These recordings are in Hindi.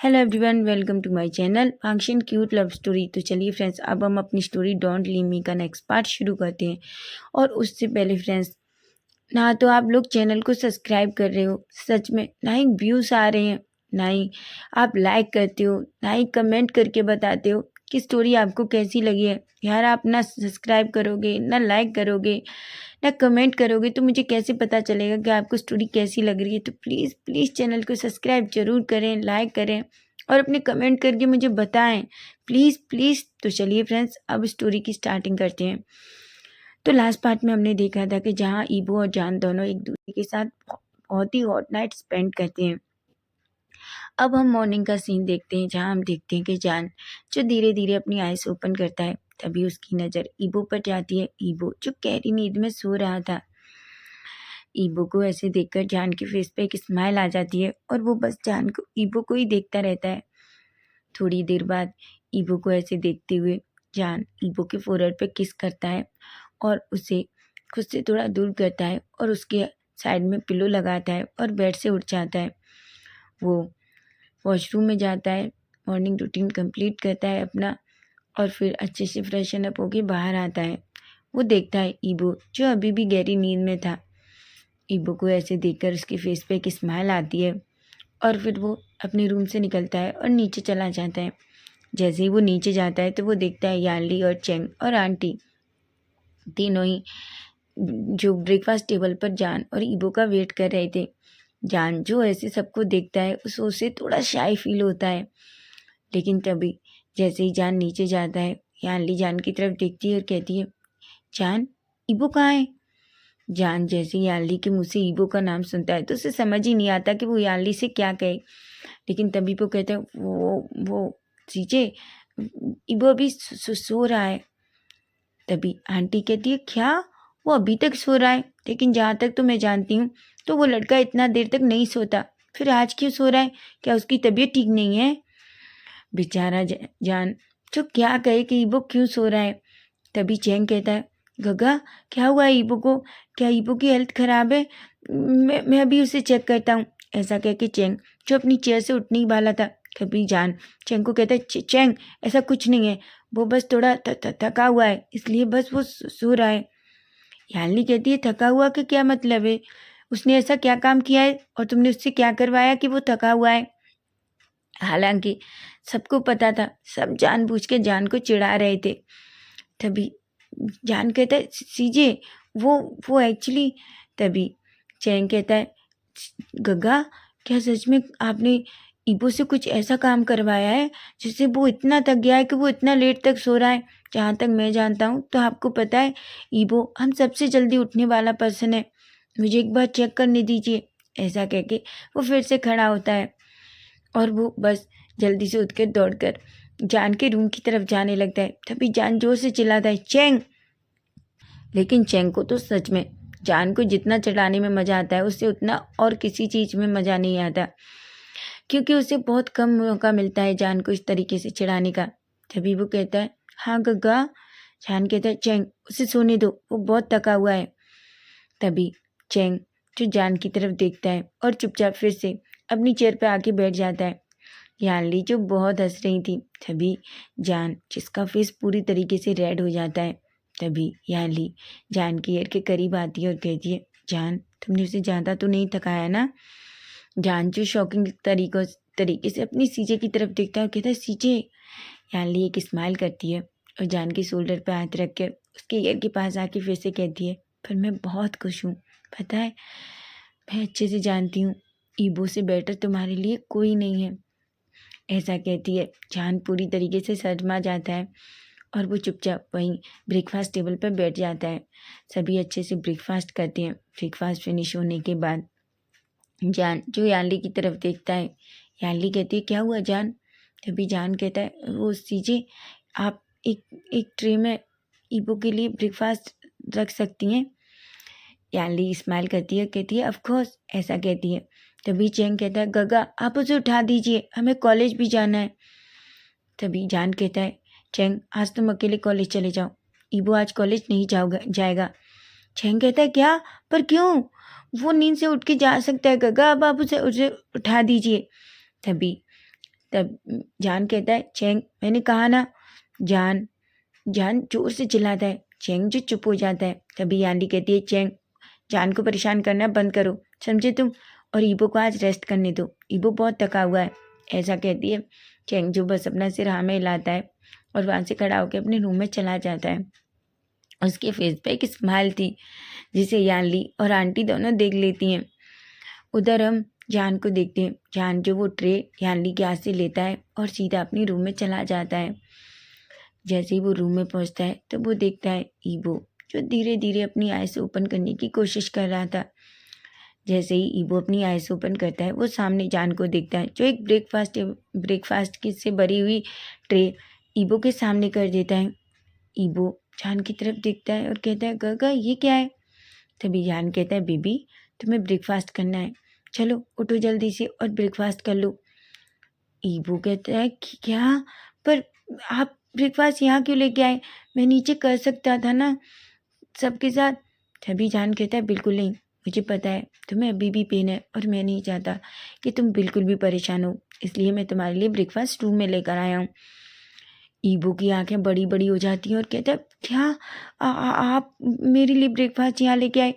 Hello everyone, welcome to my channel function cute love story. तो चलिए फ्रेंड्स, अब हम अपनी स्टोरी डोंट लीव मी का नेक्स्ट पार्ट शुरू करते हैं। और उससे पहले फ्रेंड्स, ना तो आप लोग चैनल को सब्सक्राइब कर रहे हो, सच में ना ही व्यूज़ आ रहे हैं, ना ही आप लाइक करते हो, ना ही कमेंट करके बताते हो कि स्टोरी आपको कैसी लगी है। यार, आप ना सब्सक्राइब करोगे, ना लाइक करोगे, ना कमेंट करोगे तो मुझे कैसे पता चलेगा कि आपको स्टोरी कैसी लग रही है। तो प्लीज़ प्लीज़ चैनल को सब्सक्राइब ज़रूर करें, लाइक करें और अपने कमेंट करके मुझे बताएं, प्लीज़ प्लीज़। तो चलिए फ्रेंड्स, अब स्टोरी की स्टार्टिंग करते हैं। तो लास्ट पार्ट में हमने देखा था कि जहाँ ईबो और जान दोनों एक दूसरे के साथ बहुत ही हॉट नाइट स्पेंड करते हैं। अब हम मॉर्निंग का सीन देखते हैं, जहाँ हम देखते हैं कि जान जो धीरे धीरे अपनी आइज ओपन करता है, तभी उसकी नज़र ईबो पर जाती है। ईबो जो गहरी नींद में सो रहा था। ईबो को ऐसे देखकर जान के फेस पे एक स्माइल आ जाती है और वो बस जान को ईबो को ही देखता रहता है। थोड़ी देर बाद ईबो को ऐसे देखते हुए जान ईबो के फोrehead पे किस करता है और उसे खुद से थोड़ा दूर करता है और उसके साइड में पिलो लगाता है और बेड से उठ जाता है। वो वॉशरूम में जाता है, मॉर्निंग रूटीन कंप्लीट करता है अपना और फिर अच्छे से फ्रेशन अप होके बाहर आता है। वो देखता है ईबो जो अभी भी गहरी नींद में था। ईबो को ऐसे देखकर उसके फेस पे एक स्माइल आती है और फिर वो अपने रूम से निकलता है और नीचे चला जाता है। जैसे ही वो नीचे जाता है तो वो देखता है यानली और चेंग और आंटी तीनों ही जो ब्रेकफास्ट टेबल पर जान और ईबो का वेट कर रहे थे। जान जो ऐसे सबको देखता है उसे थोड़ा शाय फील होता है, लेकिन तभी जैसे ही जान नीचे जाता है, यानली जान की तरफ देखती है और कहती है, जान, ईबो कहाँ है? जान जैसे ही यानली के मुँह से ईबो का नाम सुनता है तो उसे समझ ही नहीं आता कि वो यानली से क्या कहे। लेकिन तभी वो कहता है, वो चीजे, ईबो अभी सो रहा है। तभी आंटी कहती है, क्या वो अभी तक सो रहा है? लेकिन जहाँ तक तो मैं जानती हूँ तो वो लड़का इतना देर तक नहीं सोता, फिर आज क्यों सो रहा है? क्या उसकी तबीयत ठीक नहीं है? बेचारा जान तो क्या कहे कि ईबो क्यों सो रहा है। तभी चैंग कहता है, गगा क्या हुआ है ईबो को? क्या ईबो की हेल्थ खराब है? मैं अभी उसे चेक करता हूँ। ऐसा कह के चैंग जो अपनी चेयर से उठने ही वाला था, तभी जान चैंग को कहता है, चैंग ऐसा कुछ नहीं है, वो बस थोड़ा थका हुआ है, इसलिए बस वो सो रहा है। यालनी कहती है, थका हुआ का क्या मतलब है? उसने ऐसा क्या काम किया है और तुमने उससे क्या करवाया कि वो थका हुआ है? हालांकि सबको पता था, सब जानबूझ के जान को चिढ़ा रहे थे। तभी जान कहता है, सीजे वो एक्चुअली। तभी चैंग कहता है, गगा क्या सच में आपने ईबो से कुछ ऐसा काम करवाया है जिससे वो इतना थक गया है कि वो इतना लेट तक सो रहा है? जहाँ तक मैं जानता हूँ तो आपको पता है, ईबो हम सबसे जल्दी उठने वाला पर्सन है, मुझे एक बार चेक करने दीजिए। ऐसा कह के वो फिर से खड़ा होता है और वो बस जल्दी से उठकर दौड़कर जान के रूम की तरफ जाने लगता है। तभी जान जोर से चिल्लाता है, चैंग। लेकिन चैंग को तो सच में जान को जितना चढ़ाने में मज़ा आता है उससे उतना और किसी चीज़ में मज़ा नहीं आता, क्योंकि उसे बहुत कम मौका मिलता है जान को इस तरीके से चिढ़ाने का। तभी वो कहता है, हाँ गग्गा। जान कहता है, चैंग उसे सोने दो, वो बहुत थका हुआ है। तभी चैंग जो जान की तरफ देखता है और चुपचाप फिर से अपनी चेयर पर आके बैठ जाता है। यानली जो बहुत हंस रही थी, तभी जान जिसका फेस पूरी तरीके से रेड हो जाता है। तभी यानली जान की ईयर के करीब आती है और कहती है, जान तुमने उसे ज़्यादा तो नहीं थकाया ना? जान जो शॉकिंग तरीके से अपनी सीजे की तरफ देखता है और कहता है, सीजे। यानली एक स्माइल करती है और जान के शोल्डर पर हाथ रख कर उसके ईयर के पास आके फिर से कहती है, पर मैं बहुत खुश हूँ, पता है, मैं अच्छे से जानती हूँ ईबो से बेटर तुम्हारे लिए कोई नहीं है। ऐसा कहती है। जान पूरी तरीके से सदमा जाता है और वो चुपचाप वहीं ब्रेकफास्ट टेबल पर बैठ जाता है। सभी अच्छे से ब्रेकफास्ट करते हैं। ब्रेकफास्ट फिनिश होने के बाद जान जो यानली की तरफ देखता है, यानली कहती है, क्या हुआ जान? तभी जान कहता है, वो सीजे, आप एक एक ट्रे में ईबो के लिए ब्रेकफास्ट रख सकती हैं? यानली स्माइल करती है, कहती है, ऑफ कोर्स। ऐसा कहती है। तभी चैंग कहता है, गगा आप उसे उठा दीजिए, हमें कॉलेज भी जाना है। तभी जान कहता है, चैंग आज तुम अकेले कॉलेज चले जाओ, ईबो आज कॉलेज नहीं जाएगा। चैंग कहता है, क्या? पर क्यों? वो नींद से उठ के जा सकता है गगा, अब आप उसे उसे उठा दीजिए। तभी तब जान कहता है, चेंग मैंने कहा ना। जान जान जोर से चिल्लाता है। चेंग जो चुप हो जाता है। तभी यानली कहती है, चेंग जान को परेशान करना बंद करो, समझे तुम, और ईबो को आज रेस्ट करने दो, ईबो बहुत थका हुआ है। ऐसा कहती है। चेंग जो बस अपना सिर हाँ में हिलाता है और वहाँ से खड़ा होकर अपने रूम में चला जाता है। उसके फेस पे एक स्माइल थी जिसे यानली और आंटी दोनों देख लेती हैं। उधर हम जान को देखते हैं। जान जो वो ट्रे यानली के हाथ से लेता है और सीधा अपनी रूम में चला जाता है। जैसे ही वो रूम में पहुंचता है तो वो देखता है ईबो जो धीरे धीरे अपनी आइज़ ओपन करने की कोशिश कर रहा था। जैसे ही ईबो अपनी आइज़ ओपन करता है वो सामने जान को देखता है जो एक ब्रेकफास्ट की से भरी हुई ट्रे ईबो के सामने कर देता है। ईबो जान की तरफ देखता है और कहता है, गगा ये क्या है। तभी जान कहता है, बेबी तुम्हें ब्रेकफास्ट करना है, चलो उठो जल्दी से और ब्रेकफास्ट कर लो। ईबो कहता है कि क्या, पर आप ब्रेकफास्ट यहाँ क्यों लेके आए, मैं नीचे कर सकता था ना सबके साथ। तभी जान कहता है, बिल्कुल नहीं, मुझे पता है तुम्हें अभी भी पेन है और मैं नहीं चाहता कि तुम बिल्कुल भी परेशान हो, इसलिए मैं तुम्हारे लिए ब्रेकफास्ट रूम में लेकर आया हूँ। ईबो की आंखें बड़ी बड़ी हो जाती हैं और कहता है, क्या आप मेरे लिए ब्रेकफास्ट यहाँ लेके आए,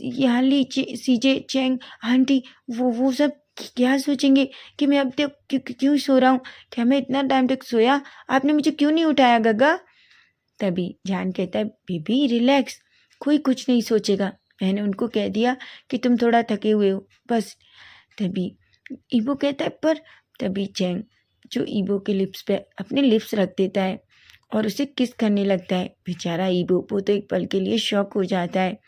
यहाँ ली सीजे चेंग आंटी वो सब क्या सोचेंगे कि मैं अब तक क्यों सो रहा हूँ, क्या मैं इतना टाइम तक सोया, आपने मुझे क्यों नहीं उठाया गगा। तभी जान कहता है, बेबी रिलैक्स, कोई कुछ नहीं सोचेगा, मैंने उनको कह दिया कि तुम थोड़ा थके हुए हो बस। तभी ईबो कहता है, पर तभी चैंग जो ईबो के लिप्स पे अपने लिप्स रख देता है और उसे किस करने लगता है। बेचारा ईबो वो तो एक पल के लिए शॉक हो जाता है।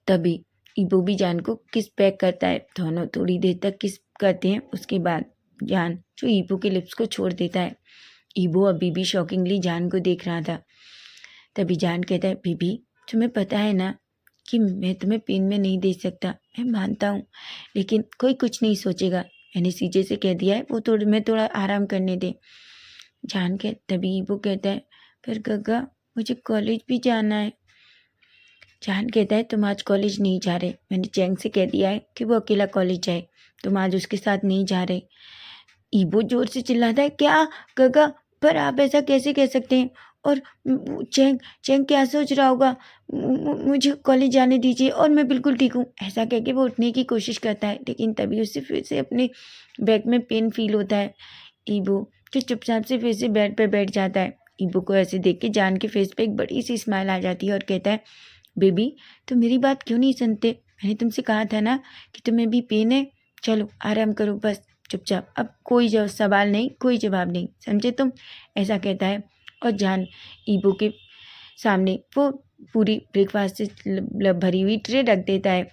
तभी ईबो भी जान को किस बैक करता है, दोनों थोड़ी देर तक किस करते हैं। उसके बाद जान जो ईबो के लिप्स को छोड़ देता है। ईबो अभी भी शॉकिंगली जान को देख रहा था। तभी जान कहता है, बीबी तुम्हें पता है ना कि मैं तुम्हें पेन में नहीं दे सकता, मैं मानता हूँ, लेकिन कोई कुछ नहीं सोचेगा, मैंने सीजे से कह दिया है वो थोड़ा आराम करने दे। जान के तभी वो कहता है, फिर गगा मुझे कॉलेज भी जाना है। जान कहता है, तुम आज कॉलेज नहीं जा रहे, मैंने चैंग से कह दिया है कि वो अकेला कॉलेज जाए, तुम आज उसके साथ नहीं जा रहे। ईबो जोर से चिल्लाता है, क्या गगा, पर आप ऐसा कैसे कह सकते हैं, और चैंग चैंग क्या सोच रहा होगा, मुझे कॉलेज जाने दीजिए और मैं बिल्कुल ठीक हूँ। ऐसा कह के वो उठने की कोशिश करता है, लेकिन तभी उससे फिर से अपने बैक में पेन फील होता है। ईबो जो चुपचाप से फिर से बेड पे बैठ जाता है। ईबो को ऐसे देख के जान के फेस पे एक बड़ी सी स्माइल आ जाती है और कहता है, बेबी तुम मेरी बात क्यों नहीं सुनते, मैंने तुमसे कहा था ना कि तुम्हें भी पेन है, चलो आराम करो बस चुपचाप, अब कोई सवाल नहीं, कोई जवाब नहीं, समझे तुम। ऐसा कहता है और जान ईबो के सामने वो पूरी ब्रेकफास्ट से भरी हुई ट्रे रख देता है।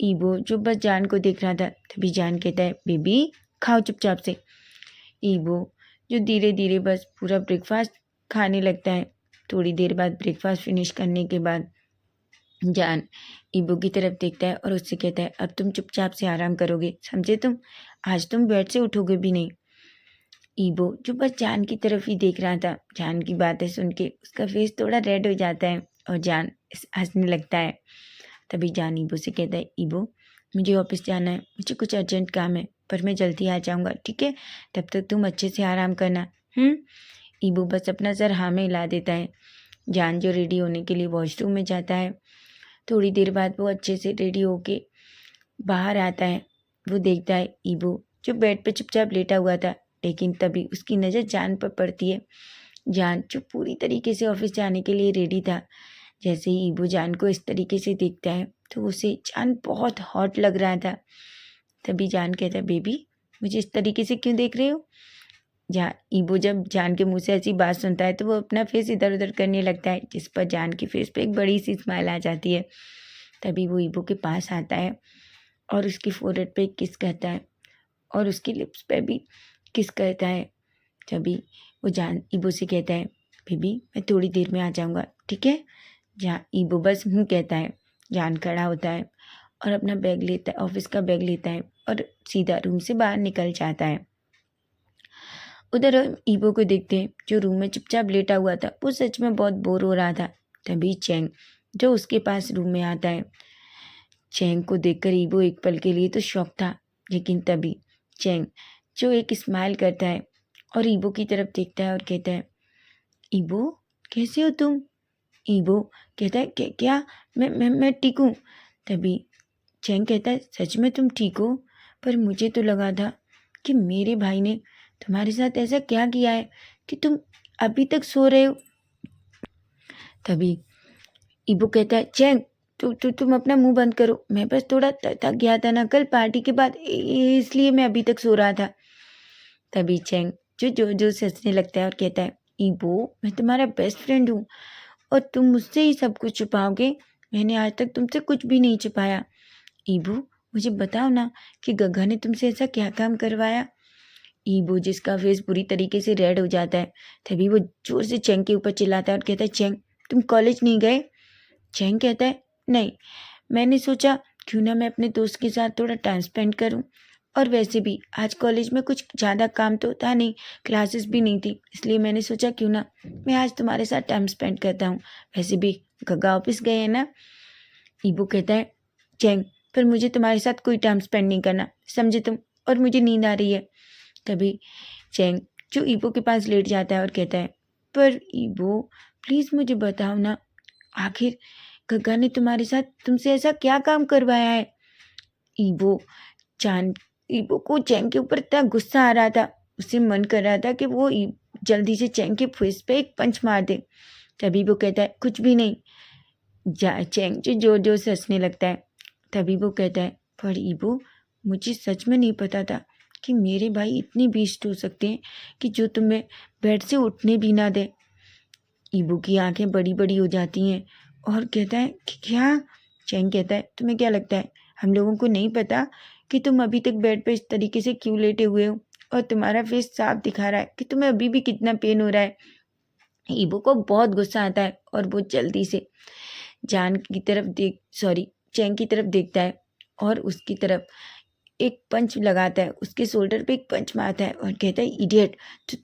ईबो जो बस जान को देख रहा था। तभी जान कहता है, बेबी खाओ चुपचाप से। ईबो जो धीरे धीरे बस पूरा ब्रेकफास्ट खाने लगता है। थोड़ी देर बाद ब्रेकफास्ट फिनिश करने के बाद जान ईबो की तरफ देखता है और उससे कहता है, अब तुम चुपचाप से आराम करोगे, समझे तुम, आज तुम बेड से उठोगे भी नहीं। ईबो जो बस जान की तरफ ही देख रहा था। जान की बातें सुन के उसका फेस थोड़ा रेड हो जाता है और जान हंसने लगता है। तभी जान ईबो से कहता है, ईबो मुझे ऑफिस जाना है, मुझे कुछ अर्जेंट काम है, पर मैं जल्दी आ जाऊँगा, ठीक है, तब तक तुम अच्छे से आराम करना। ईबो बस अपना सर हाँ में हिला देता है। जान जो रेडी होने के लिए वॉशरूम में जाता है। थोड़ी देर बाद वो अच्छे से रेडी होके बाहर आता है। वो देखता है ईबो जो बेड पे चुपचाप लेटा हुआ था, लेकिन तभी उसकी नज़र जान पर पड़ती है। जान जो पूरी तरीके से ऑफिस जाने के लिए रेडी था। जैसे ही ईबो जान को इस तरीके से देखता है तो उसे जान बहुत हॉट लग रहा था। तभी जान कहता है, बेबी मुझे इस तरीके से क्यों देख रहे हो। ईबो जब जान के मुंह से ऐसी बात सुनता है तो वो अपना फेस इधर उधर करने लगता है, जिस पर जान की फेस पे एक बड़ी सी स्माइल आ जाती है। तभी वो ईबो के पास आता है और उसकी फोrehead पे किस करता है और उसकी लिप्स पे भी किस करता है। तभी वो जान ईबो से कहता है, बेबी मैं थोड़ी देर में आ जाऊँगा, ठीक है। ईबो बस कहता है। जान खड़ा होता है और अपना बैग लेता है, ऑफिस का बैग लेता है और सीधा रूम से बाहर निकल जाता है। उधर ईबो को देखते हैं जो रूम में चुपचाप लेटा हुआ था, वो सच में बहुत बोर हो रहा था। तभी चैंग जो उसके पास रूम में आता है। चैंग को देखकर ईबो एक पल के लिए तो शॉक था, लेकिन तभी चैंग जो एक स्माइल करता है और ईबो की तरफ देखता है और कहता है, ईबो कैसे हो तुम? ईबो कहता है, क्या? मैं ठीक हूँ। तभी चैंग कहता है, सच में तुम ठीक हो? पर मुझे तो लगा था कि मेरे भाई ने तुम्हारे साथ ऐसा क्या किया है कि तुम अभी तक सो रहे हो। तभी ईबो कहता है, चैंग तुम अपना मुंह बंद करो, मैं बस थोड़ा थक गया था ना कल पार्टी के बाद, इसलिए मैं अभी तक सो रहा था। तभी चैंग जो से हंसने लगता है और कहता है, ईबो मैं तुम्हारा बेस्ट फ्रेंड हूँ और तुम मुझसे ही सब कुछ छुपाओगे? मैंने आज तक तुमसे कुछ भी नहीं छुपाया। ईबो मुझे बताओ ना कि गग्गा ने तुमसे ऐसा क्या काम करवाया? ईबो जिसका फेस पूरी तरीके से रेड हो जाता है, तभी वो जोर से चैंग के ऊपर चिल्लाता है और कहता है, चैंग तुम कॉलेज नहीं गए? चैंग कहता है, नहीं, मैंने सोचा क्यों ना मैं अपने दोस्त के साथ थोड़ा टाइम स्पेंड करूं, और वैसे भी आज कॉलेज में कुछ ज़्यादा काम तो था नहीं, क्लासेस भी नहीं थी, इसलिए मैंने सोचा क्यों ना मैं आज तुम्हारे साथ टाइम स्पेंड करता हूँ। वैसे भी गग्गा ऑफिस गए हैं ना। ईबो कहता है, चैंग पर मुझे तुम्हारे साथ कोई टाइम स्पेंड नहीं करना, समझे तुम, और मुझे नींद आ रही है। तभी चैंग जो ईबो के पास लेट जाता है और कहता है, पर ईबो प्लीज़ मुझे बताओ ना, आखिर गग्गा ने तुम्हारे साथ तुमसे ऐसा क्या काम करवाया है? ईबो चांद ईबो को चैंग के ऊपर इतना गुस्सा आ रहा था, उसे मन कर रहा था कि वो जल्दी से चैंग के फेस पे एक पंच मार दे। तभी वो कहता है, कुछ भी नहीं। चैंग जो जोर जोर से हंसने लगता है। तभी वो कहता है, पर ईबो मुझे सच में नहीं पता था कि मेरे भाई इतने बेइज्जत हो सकते हैं कि जो तुम्हें बेड से उठने भी ना दे। ईबो की आंखें बड़ी बड़ी हो जाती हैं और कहता है कि क्या? चैंग कहता है, तुम्हें क्या लगता है हम लोगों को नहीं पता कि तुम अभी तक बेड पे इस तरीके से क्यों लेटे हुए हो, और तुम्हारा फेस साफ दिखा रहा है कि तुम्हें अभी भी कितना पेन हो रहा है। ईबो को बहुत गुस्सा आता है और वो जल्दी से चैंग की तरफ देखता है और उसकी तरफ एक पंच लगाता है, उसके शोल्डर पे एक पंच मारता है और कहता है, इडियट,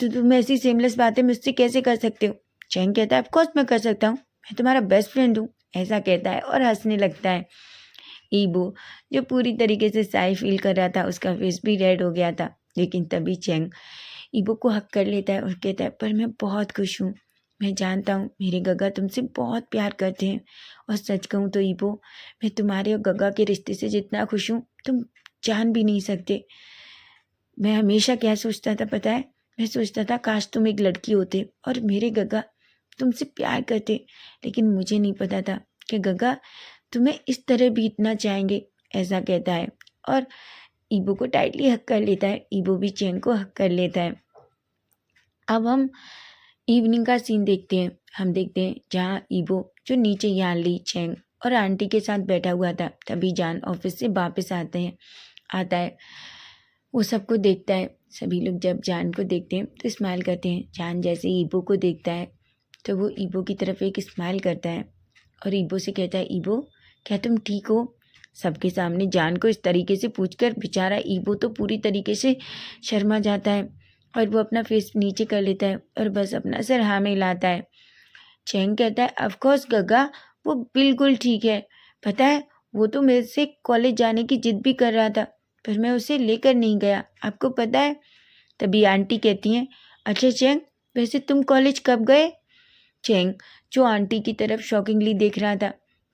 तुम ऐसी सेमलेस बातें मुझसे कैसे कर सकते हो? चैंग कहता है, ऑफकोर्स मैं कर सकता हूँ, मैं तुम्हारा बेस्ट फ्रेंड हूँ, ऐसा कहता है और हंसने लगता है। ईबो जो पूरी तरीके से साई फील कर रहा था, उसका फेस भी रेड हो गया था, लेकिन तभी चैंग ईबो को हक कर लेता है और कहता है, पर मैं बहुत खुश हूँ, मैं जानता हूँ मेरे गग्गा तुमसे बहुत प्यार करते हैं, और सच कहूँ तो ईबो मैं तुम्हारे और गग्गा के रिश्ते से जितना खुश हूँ तुम जान भी नहीं सकते। मैं हमेशा क्या सोचता था पता है? मैं सोचता था काश तुम एक लड़की होते और मेरे गग्गा तुमसे प्यार करते, लेकिन मुझे नहीं पता था कि गग्गा तुम्हें इस तरह भी इतना चाहेंगे, ऐसा कहता है और ईबो को टाइटली हक कर लेता है। ईबो भी चैंग को हक कर लेता है। अब हम इवनिंग का सीन देखते हैं। हम देखते हैं जहाँ ईबो जो नीचे यानली, चैंग और आंटी के साथ बैठा हुआ था, तभी जान ऑफिस से वापस आता है। वो सबको देखता है। सभी लोग जब जान को देखते हैं तो स्माइल करते हैं। जान जैसे ईबो को देखता है तो वो ईबो की तरफ एक स्माइल करता है और ईबो से कहता है, ईबो क्या तुम ठीक हो? सबके सामने जान को इस तरीके से पूछकर बेचारा ईबो तो पूरी तरीके से शर्मा जाता है और वो अपना फेस नीचे कर लेता है और बस अपना सर हाँ में हिलाता है। चैंग कहता है, ऑफकोर्स गग्गा, वो बिल्कुल ठीक है। पता है, वो तो मेरे से कॉलेज जाने की जिद भी कर रहा था, पर मैं उसे लेकर नहीं गया, आपको पता है। तभी आंटी कहती हैं, अच्छा चैंग, वैसे तुम कॉलेज कब गए? चैंग जो आंटी की तरफ शॉकिंगली देख रहा था,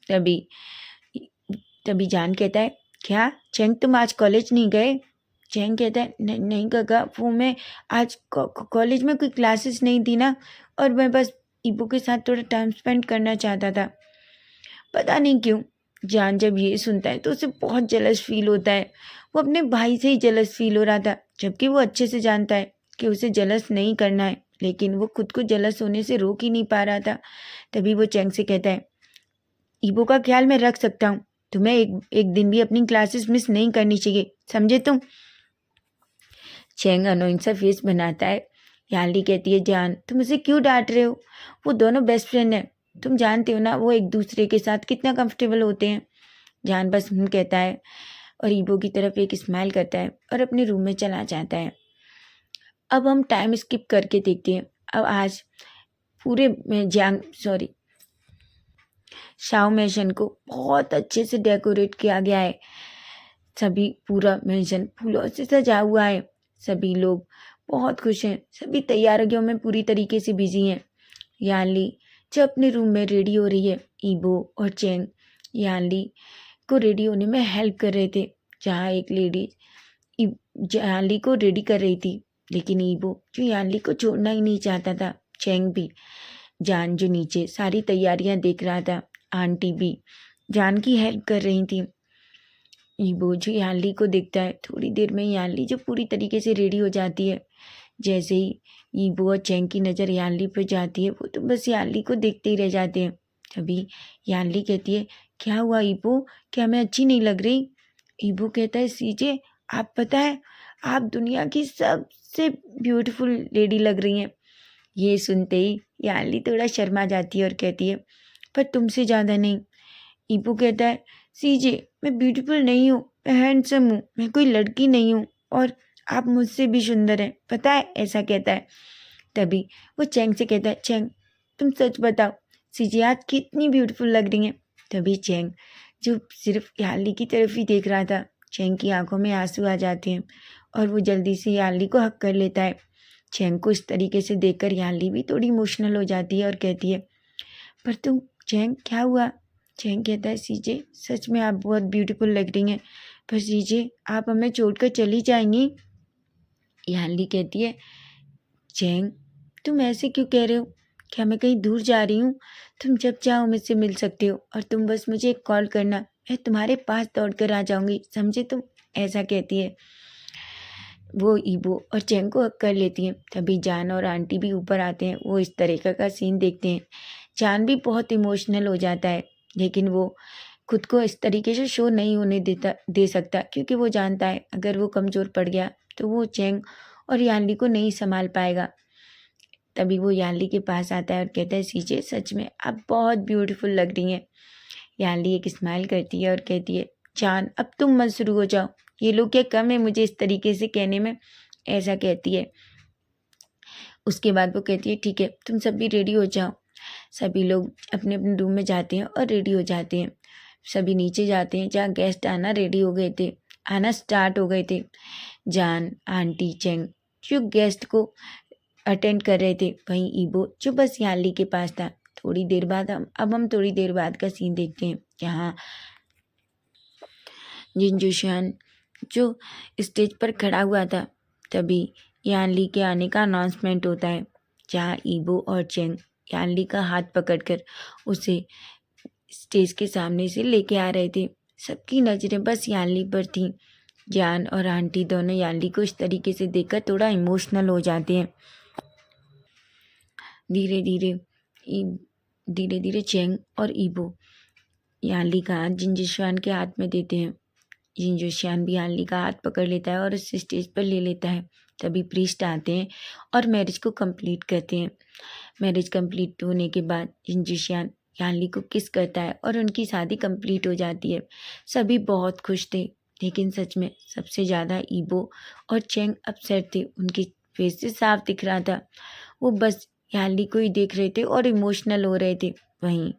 तभी तभी जान कहता है, क्या चैंग तुम आज कॉलेज नहीं गए? चैंग कहता है, नहीं नहीं गग्गा, वो मैं आज कॉलेज में कोई क्लासेस नहीं थी ना, और मैं बस ईबो के साथ थोड़ा टाइम स्पेंड करना चाहता था। पता नहीं क्यों जान जब ये सुनता है तो उसे बहुत जलस फील होता है। वो अपने भाई से ही जलस फील हो रहा था, जबकि वो अच्छे से जानता है कि उसे जलस नहीं करना है, लेकिन वो खुद को जलस होने से रोक ही नहीं पा रहा था। तभी वो चैंग से कहता है, ईबो का ख्याल मैं रख सकता हूँ, तुम्हें एक दिन भी अपनी क्लासेस मिस नहीं करनी चाहिए, समझे तुम? चैंग अनोइंग सा फेस बनाता है। याली कहती है, जान तुम उसे क्यों डांट रहे हो? वो दोनों बेस्ट फ्रेंड हैं, तुम जानते हो ना वो एक दूसरे के साथ कितना कंफर्टेबल होते हैं। जान बस कहता है और ईबो की तरफ एक स्माइल करता है और अपने रूम में चला जाता है। अब हम टाइम स्किप करके देखते हैं। अब आज पूरे शाओ मैंशन को बहुत अच्छे से डेकोरेट किया गया है। सभी पूरा मैंशन फूलों से सजा हुआ है। सभी लोग बहुत खुश हैं, सभी तैयारियों में पूरी तरीके से बिजी हैं। यानली जो अपने रूम में रेडी हो रही है, ईबो और चैंग यानली को रेडी होने में हेल्प कर रहे थे। जहाँ एक लेडी यानली को रेडी कर रही थी, लेकिन ईबो जो यानली को छोड़ना ही नहीं चाहता था। चैंग भी, जान जो नीचे सारी तैयारियां देख रहा था, आंटी भी जान की हेल्प कर रही थी। ईबो जो यानली को देखता है, थोड़ी देर में यानली जो पूरी तरीके से रेडी हो जाती है। जैसे ही ईबो और चैंग की नज़र यानली पर जाती है, वो तो बस यानली को देखते ही रह जाते हैं। तभी यानली कहती है, क्या हुआ ईबो, क्या मैं अच्छी नहीं लग रही? ईबो कहता है, सीजे आप पता है आप दुनिया की सबसे ब्यूटीफुल लेडी लग रही हैं। ये सुनते ही यानली थोड़ा शर्मा जाती है और कहती है, पर तुमसे ज़्यादा नहीं। ईबो कहता है, सीजे मैं ब्यूटीफुल नहीं हूँ, मैं हैंडसम हूँ, मैं कोई लड़की नहीं हूँ, और आप मुझसे भी सुंदर हैं, पता है, ऐसा कहता है। तभी वो चैंग से कहता है, चैंग तुम सच बताओ, सीजे आज कितनी ब्यूटीफुल लग रही हैं। तभी चैंग जो सिर्फ यानली की तरफ ही देख रहा था, चैंग की आंखों में आंसू आ जाते हैं और वो जल्दी से यानली को हक कर लेता है। चैंग को इस तरीके से देखकर यानली भी थोड़ी इमोशनल हो जाती है और कहती है, पर तुम चैंग क्या हुआ? चैंग कहता है, सीजे सच में आप बहुत ब्यूटीफुल लग रही हैं, पर सीजे आप हमें छोड़कर चली जाएंगी? यानली कहती है, चैंग तुम ऐसे क्यों कह रहे हो? क्या मैं कहीं दूर जा रही हूँ? तुम जब चाहो मुझसे मिल सकते हो और तुम बस मुझे एक कॉल करना, मैं तुम्हारे पास दौड़ कर आ जाऊंगी, समझे तुम? ऐसा कहती है। वो ईबो और चैंग को हक कर लेती हैं। तभी जान और आंटी भी ऊपर आते हैं, वो इस तरीके का सीन देखते हैं। जान भी बहुत इमोशनल हो जाता है, लेकिन वो खुद को इस तरीके से शो नहीं होने दे सकता, क्योंकि वो जानता है अगर वो कमज़ोर पड़ गया तो वो चैंग और यानली को नहीं संभाल पाएगा। तभी वो यानली के पास आता है और कहता है, सीजे सच में आप बहुत ब्यूटीफुल लग रही हैं। यानली एक स्माइल करती है और कहती है, जान अब तुम मत शुरू हो जाओ, ये लोग क्या कम है मुझे इस तरीके से कहने में? ऐसा कहती है। उसके बाद वो कहती है, ठीक है तुम सब भी रेडी हो जाओ। सभी लोग अपने अपने रूम में जाते हैं और रेडी हो जाते हैं। सभी नीचे जाते हैं जहाँ गेस्ट आना रेडी हो गए थे, आना स्टार्ट हो गए थे। जान, आंटी, चैंग जो गेस्ट को अटेंड कर रहे थे, वहीं ईबो जो बस यानली के पास था। थोड़ी देर बाद हम थोड़ी देर बाद का सीन देखते हैं, जहाँ जिनजुशियान जो स्टेज पर खड़ा हुआ था। तभी यानली के आने का अनाउंसमेंट होता है, जहाँ ईबो और चैंग यानली का हाथ पकड़कर उसे स्टेज के सामने से लेके आ रहे थे। सबकी नज़रें बस यानली पर थीं। जान और आंटी दोनों यानली को इस तरीके से देखकर थोड़ा इमोशनल हो जाते हैं। धीरे धीरे चैंग और ईबो यानली का हाथ जिनजुशियान के हाथ में देते हैं। जिनजुशियान भी यानली का हाथ पकड़ लेता है और उसे स्टेज पर ले लेता है। तभी प्रीस्ट आते हैं और मैरिज को कंप्लीट करते हैं। मैरिज कंप्लीट होने के बाद जिनजुशियान यानली को किस करता है और उनकी शादी कंप्लीट हो जाती है। सभी बहुत खुश थे, लेकिन सच में सबसे ज़्यादा ईबो और चैंग अपसेट थे। उनकी फेस से साफ दिख रहा था, वो बस यानली को ही देख रहे थे और इमोशनल हो रहे थे। वहीं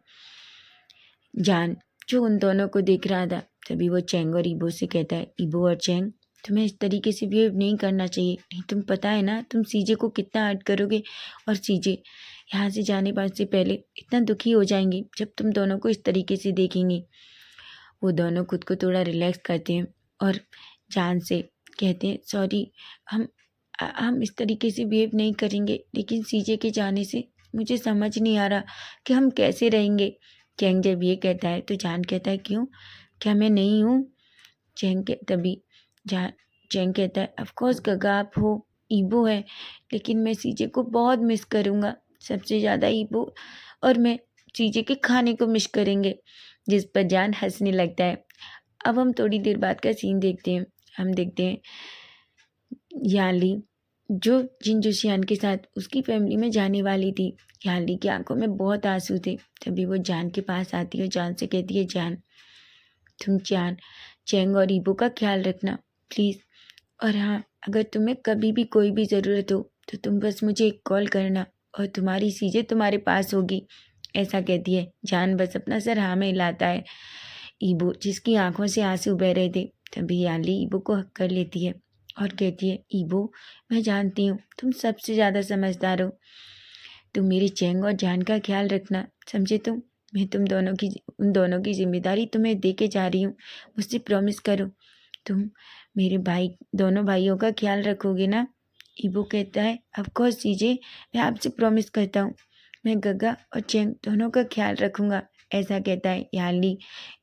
जान जो उन दोनों को देख रहा था, तभी वो चैंग और ईबो से कहता है, ईबो और चैंग तुम्हें इस तरीके से बिहेव नहीं करना चाहिए, नहीं तुम पता है ना तुम सीजे को कितना हर्ट करोगे, और सीजे यहाँ से जाने पास से पहले इतना दुखी हो जाएंगे जब तुम दोनों को इस तरीके से देखेंगे। वो दोनों खुद को थोड़ा रिलैक्स करते हैं और जान से कहते हैं, सॉरी हम इस तरीके से बिहेव नहीं करेंगे, लेकिन सीजे के जाने से मुझे समझ नहीं आ रहा कि हम कैसे रहेंगे। चैंग जब ये कहता है तो जान कहता है, क्यों, क्या मैं नहीं हूँ? तभी चैंग कहता है, ऑफ कोर्स गगा आप हो, ईबो है, लेकिन मैं सीजे को बहुत मिस करूँगा, सबसे ज़्यादा ईबो और मैं सीजे के खाने को मिस करेंगे। जिस पर जान हंसने लगता है। अब हम थोड़ी देर बाद का सीन देखते हैं। हम देखते हैं यानली जो जिनजुशियान के साथ उसकी फैमिली में जाने वाली थी। यानली की आंखों में बहुत आंसू थे। तभी वो जान के पास आती है और जान से कहती है, जान तुम चैंग और ईबो का ख्याल रखना प्लीज़, और हाँ अगर तुम्हें कभी भी कोई भी ज़रूरत हो तो तुम बस मुझे एक कॉल करना और तुम्हारी चीज़ें तुम्हारे पास होगी। ऐसा कहती है। जान बस अपना सर हाँ में हिलाता है। ईबो जिसकी आंखों से आंसू बह रहे थे, तभी यानली ईबो को हक कर लेती है और कहती है, ईबो मैं जानती हूँ तुम सबसे ज़्यादा समझदार हो। तुम मेरे चैंग और जान का ख्याल रखना, समझे तुम? मैं उन दोनों की जिम्मेदारी तुम्हें दे के जा रही हूँ। मुझसे प्रॉमिस करो तुम मेरे दोनों भाइयों का ख्याल रखोगे ना? ईबो कहता है, ऑफ कोर्स जीजे, मैं आपसे प्रॉमिस करता हूँ। मैं गग्गा और चैंग दोनों का ख्याल रखूँगा, ऐसा कहता है। याली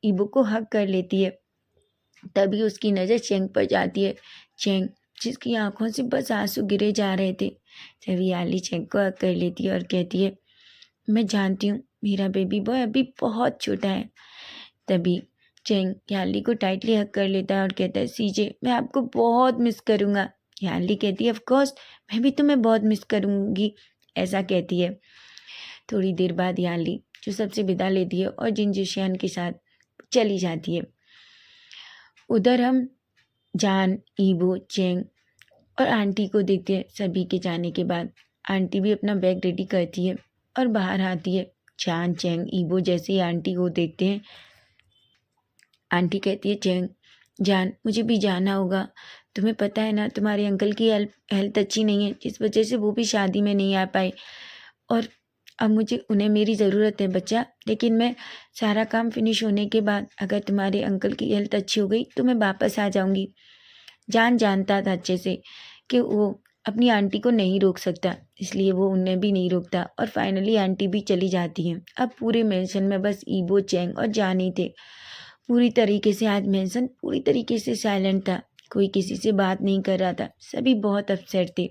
ईबो को हक कर लेती है। तभी उसकी नज़र चैंग पर जाती है। चैंग जिसकी आंखों से बस आंसू गिरे जा रहे थे। तभी याली चैंग को हक कर लेती है और कहती है, मैं जानती हूँ मेरा बेबी बॉय अभी बहुत छोटा है। तभी चैंग याली को टाइटली हक कर लेता है और कहता है, सीजे मैं आपको बहुत मिस करूँगा। याली कहती है, ऑफ कोर्स मैं भी तुम्हें बहुत मिस करूँगी, ऐसा कहती है। थोड़ी देर बाद याली जो सबसे विदा लेती है और जिनजिशियान के साथ चली जाती है। उधर हम जान, ईबो, चैंग और आंटी को देखते हैं। सभी के जाने के बाद आंटी भी अपना बैग रेडी करती है और बाहर आती है। जान, चैंग, ईबो जैसे ही आंटी को देखते हैं, आंटी कहती है, चैंग, जान मुझे भी जाना होगा। तुम्हें पता है ना तुम्हारे अंकल की हेल्थ अच्छी नहीं है, जिस वजह से वो भी शादी में नहीं आ पाए और अब मुझे उन्हें मेरी ज़रूरत है बच्चा। लेकिन मैं सारा काम फिनिश होने के बाद अगर तुम्हारे अंकल की हेल्थ अच्छी हो गई तो मैं वापस आ जाऊंगी। जान जानता था अच्छे से कि वो अपनी आंटी को नहीं रोक सकता, इसलिए वो उन्हें भी नहीं रोकता और फाइनली आंटी भी चली जाती हैं। अब पूरे मेंशन में बस ईबो, चैंग और जान ही थे। पूरी तरीके से आज मेंशन पूरी तरीके से साइलेंट था, कोई किसी से बात नहीं कर रहा था, सभी बहुत अपसेट थे।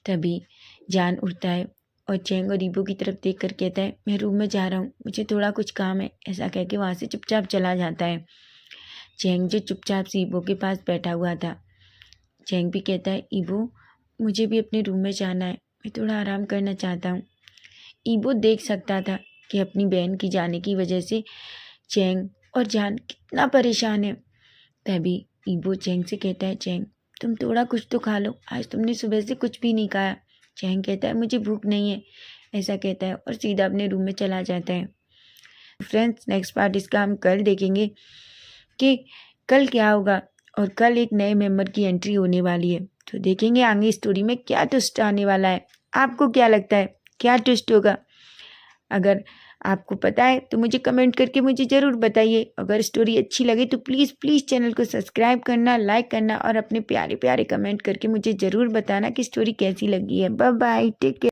तभी जान उठता है और चैंग और ईबो की तरफ देख कर कहता है, मैं रूम में जा रहा हूँ, मुझे थोड़ा कुछ काम है, ऐसा कह के वहाँ से चुपचाप चला जाता है। चैंग जो चुपचाप से ईबो के पास बैठा हुआ था, चैंग भी कहता है, ईबो मुझे भी अपने रूम में जाना है, मैं थोड़ा आराम करना चाहता हूँ। ईबो देख सकता था कि अपनी बहन की जाने की वजह से चैंग और जान कितना परेशान है। तभी ईबो चैंग से कहता है, चैंग तुम थोड़ा कुछ तो खा लो, आज तुमने सुबह से कुछ भी नहीं खाया। चैंग कहता है, मुझे भूख नहीं है, ऐसा कहता है और सीधा अपने रूम में चला जाता है। फ्रेंड्स, नेक्स्ट पार्ट इसका हम कल देखेंगे कि कल क्या होगा और कल एक नए मेंबर की एंट्री होने वाली है, तो देखेंगे आगे स्टोरी में क्या ट्विस्ट आने वाला है। आपको क्या लगता है क्या ट्विस्ट होगा? अगर आपको पता है तो मुझे कमेंट करके मुझे ज़रूर बताइए। अगर स्टोरी अच्छी लगे तो प्लीज़ प्लीज़ चैनल को सब्सक्राइब करना, लाइक करना और अपने प्यारे प्यारे कमेंट करके मुझे ज़रूर बताना कि स्टोरी कैसी लगी है। Bye bye, take care.